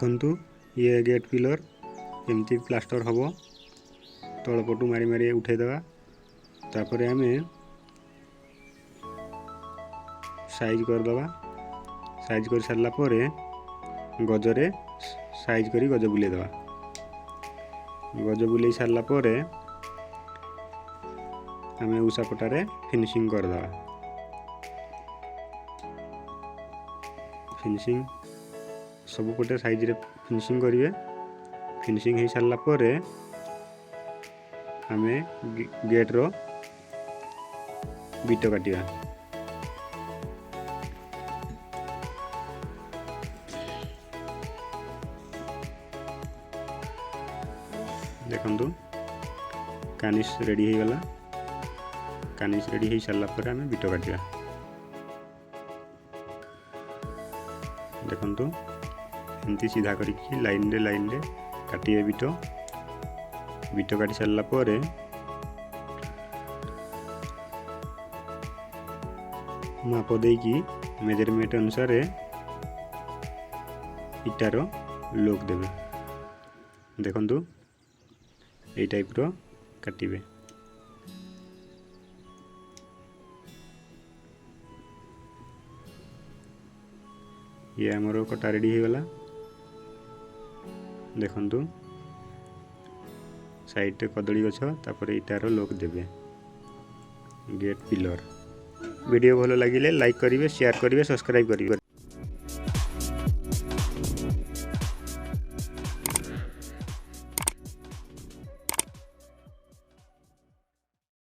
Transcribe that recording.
देखंतु ये gate pillar एमती प्लास्टर हम तलपटू मारी मारी उठे दवा तापर आम साइज करदवा। साइज कर सारा पर गजरे साइज करी गज बुले दवा। गज बुले सारा पर आम Usha Patare finishing करदवा। Finishing सबुपटे size रे फिनिशिंग करेंगे। फिनिशिंग हो सारा पर आम गेट रो बिट काटिया। देखंतु कानिस रेडी हो गला। कानिस रेडी हो सारा पर आम बिट काटिया। देखंतु एमती सीधा करके लाइन रे काटिए बिट। बिट काटी सारा पर माप देकी मेजरमेंट अनुसार इटार लुक देवे। देखंतु এই टाइप रो काटिबे। ये आमर कटा रेडी हो गला। देखंतु साइड कदली गछ तापर इटार लुक देवे गेट पिलर। वीडियो भल लगिले लाइक करिवे, शेयर करिवे, सब्सक्राइब करिवे।